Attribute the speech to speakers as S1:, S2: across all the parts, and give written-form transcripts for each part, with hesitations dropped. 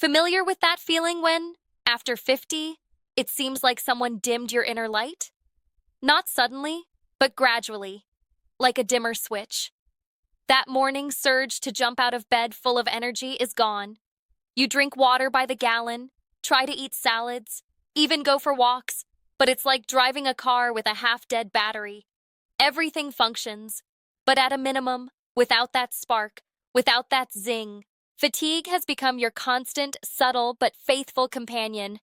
S1: Familiar with that feeling when, after 50, it seems like someone dimmed your inner light? Not suddenly, but gradually, like a dimmer switch. That morning surge to jump out of bed full of energy is gone. You drink water by the gallon, try to eat salads, even go for walks, but it's like driving a car with a half-dead battery. Everything functions, but at a minimum, without that spark, without that zing. Fatigue has become your constant, subtle, but faithful companion.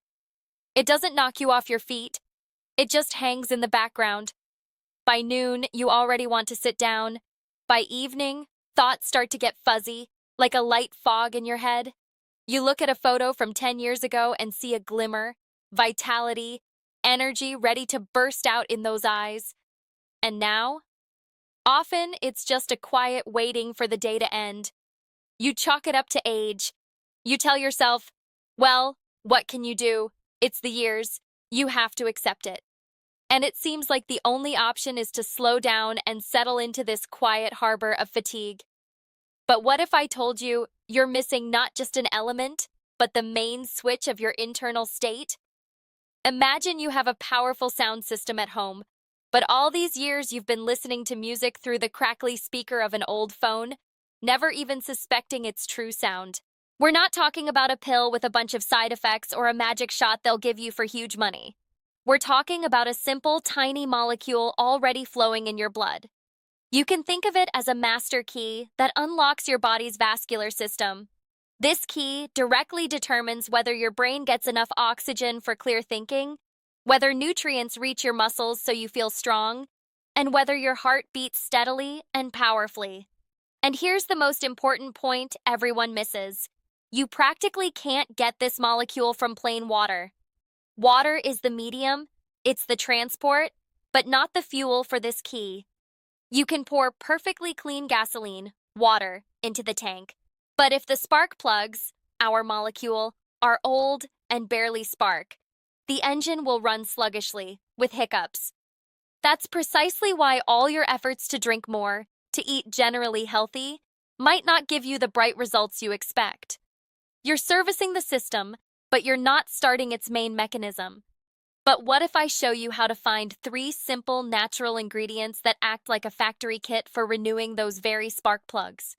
S1: It doesn't knock you off your feet. It just hangs in the background. By noon, you already want to sit down. By evening, thoughts start to get fuzzy, like a light fog in your head. You look at a photo from 10 years ago and see a glimmer, vitality, energy ready to burst out in those eyes. And now? Often, it's just a quiet waiting for the day to end. You chalk it up to age. You tell yourself, well, what can you do? It's the years. You have to accept it. And it seems like the only option is to slow down and settle into this quiet harbor of fatigue. But what if I told you you're missing not just an element, but the main switch of your internal state? Imagine you have a powerful sound system at home, but all these years you've been listening to music through the crackly speaker of an old phone, never even suspecting its true sound. We're not talking about a pill with a bunch of side effects or a magic shot they'll give you for huge money. We're talking about a simple, tiny molecule already flowing in your blood. You can think of it as a master key that unlocks your body's vascular system. This key directly determines whether your brain gets enough oxygen for clear thinking, whether nutrients reach your muscles so you feel strong, and whether your heart beats steadily and powerfully. And here's the most important point everyone misses. You practically can't get this molecule from plain water. Water is the medium, it's the transport, but not the fuel for this key. You can pour perfectly clean gasoline, water, into the tank. But if the spark plugs, our molecule, are old and barely spark, the engine will run sluggishly, with hiccups. That's precisely why all your efforts to drink more, to eat generally healthy, might not give you the bright results you expect. You're servicing the system, but you're not starting its main mechanism. But what if I show you how to find 3 simple natural ingredients that act like a factory kit for renewing those very spark plugs?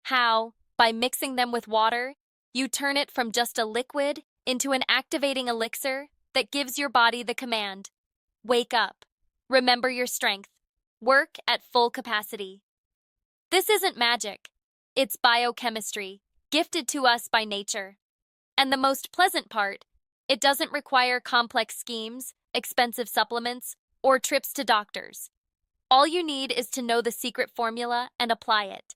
S1: How, by mixing them with water, you turn it from just a liquid into an activating elixir that gives your body the command. Wake up. Remember your strength. Work at full capacity. This isn't magic. It's biochemistry, gifted to us by nature. And the most pleasant part, it doesn't require complex schemes, expensive supplements, or trips to doctors. All you need is to know the secret formula and apply it.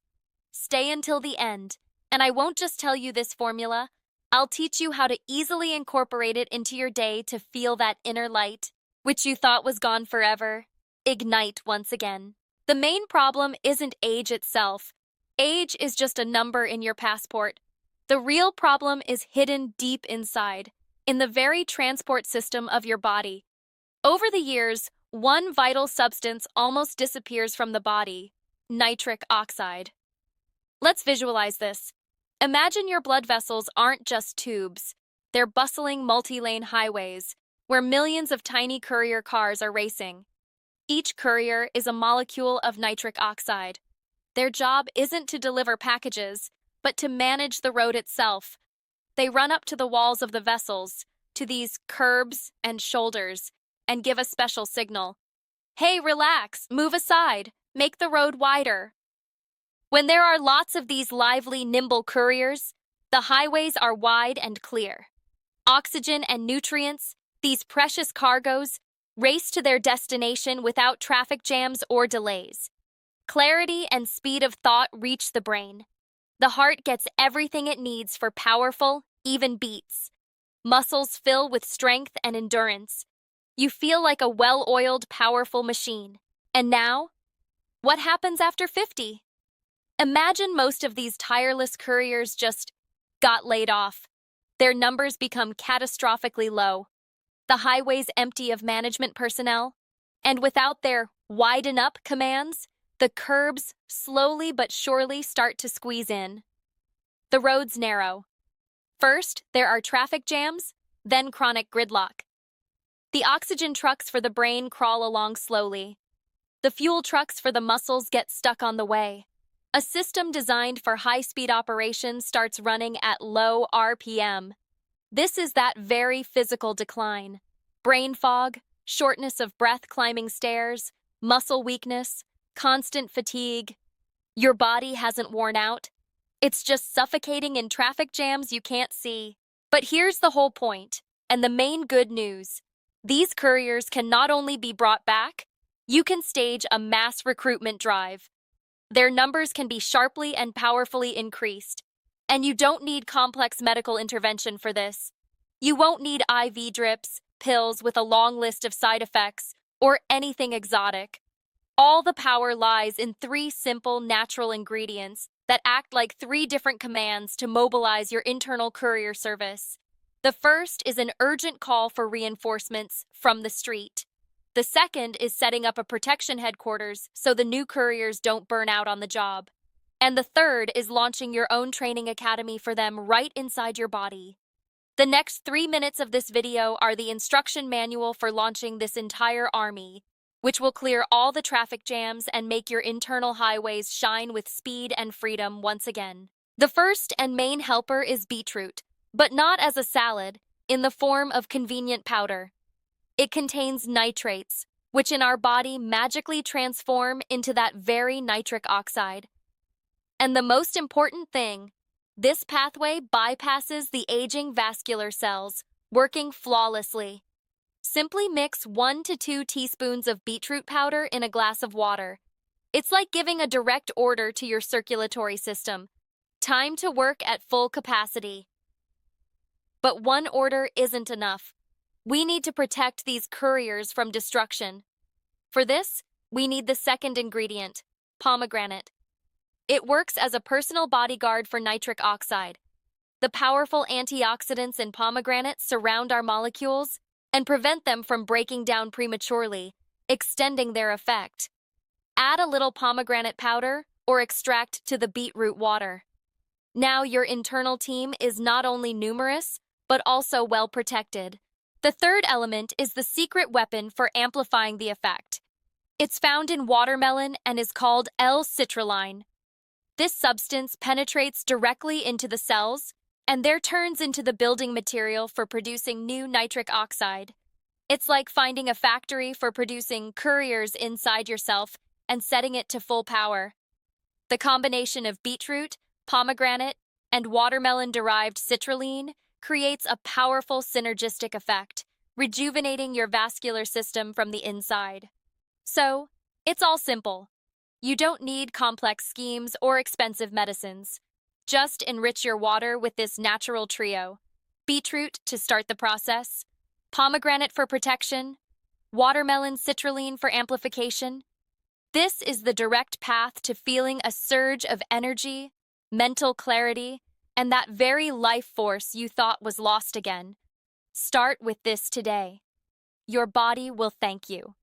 S1: Stay until the end, and I won't just tell you this formula, I'll teach you how to easily incorporate it into your day to feel that inner light, which you thought was gone forever, ignite once again. The main problem isn't age itself. Age is just a number in your passport. The real problem is hidden deep inside, in the very transport system of your body. Over the years, one vital substance almost disappears from the body: nitric oxide. Let's visualize this. Imagine your blood vessels aren't just tubes. They're bustling multi-lane highways, where millions of tiny courier cars are racing. Each courier is a molecule of nitric oxide. Their job isn't to deliver packages, but to manage the road itself. They run up to the walls of the vessels, to these curbs and shoulders, and give a special signal. Hey, relax, move aside, make the road wider. When there are lots of these lively, nimble couriers, the highways are wide and clear. Oxygen and nutrients, these precious cargoes, race to their destination without traffic jams or delays. Clarity and speed of thought reach the brain. The heart gets everything it needs for powerful, even beats. Muscles fill with strength and endurance. You feel like a well-oiled, powerful machine. And now, what happens after 50? Imagine most of these tireless couriers just got laid off. Their numbers become catastrophically low. The highways empty of management personnel. And without their widen up commands, the curbs slowly but surely start to squeeze in. The roads narrow. First, there are traffic jams, then chronic gridlock. The oxygen trucks for the brain crawl along slowly. The fuel trucks for the muscles get stuck on the way. A system designed for high-speed operation starts running at low RPM. This is that very physical decline. Brain fog, shortness of breath climbing stairs, muscle weakness, constant fatigue. Your body hasn't worn out. It's just suffocating in traffic jams you can't see. But here's the whole point, and the main good news. These couriers can not only be brought back, you can stage a mass recruitment drive. Their numbers can be sharply and powerfully increased. And you don't need complex medical intervention for this. You won't need IV drips, pills with a long list of side effects, or anything exotic. All the power lies in 3 simple natural ingredients that act like 3 different commands to mobilize your internal courier service. The first is an urgent call for reinforcements from the street. The second is setting up a protection headquarters so the new couriers don't burn out on the job. And the third is launching your own training academy for them right inside your body. The next 3 minutes of this video are the instruction manual for launching this entire army, which will clear all the traffic jams and make your internal highways shine with speed and freedom once again. The first and main helper is beetroot, but not as a salad, in the form of convenient powder. It contains nitrates, which in our body magically transform into that very nitric oxide. And the most important thing, this pathway bypasses the aging vascular cells, working flawlessly. Simply mix 1 to 2 teaspoons of beetroot powder in a glass of water. It's like giving a direct order to your circulatory system. Time to work at full capacity. But one order isn't enough. We need to protect these couriers from destruction. For this, we need the second ingredient, pomegranate. It works as a personal bodyguard for nitric oxide. The powerful antioxidants in pomegranate surround our molecules and prevent them from breaking down prematurely, extending their effect. Add a little pomegranate powder or extract to the beetroot water. Now your internal team is not only numerous, but also well protected. The third element is the secret weapon for amplifying the effect. It's found in watermelon and is called L-citrulline. This substance penetrates directly into the cells and there turns into the building material for producing new nitric oxide. It's like finding a factory for producing couriers inside yourself and setting it to full power. The combination of beetroot, pomegranate, and watermelon-derived citrulline creates a powerful synergistic effect, rejuvenating your vascular system from the inside. So, it's all simple. You don't need complex schemes or expensive medicines. Just enrich your water with this natural trio. Beetroot to start the process, pomegranate for protection, watermelon citrulline for amplification. This is the direct path to feeling a surge of energy, mental clarity, and that very life force you thought was lost again. Start with this today. Your body will thank you.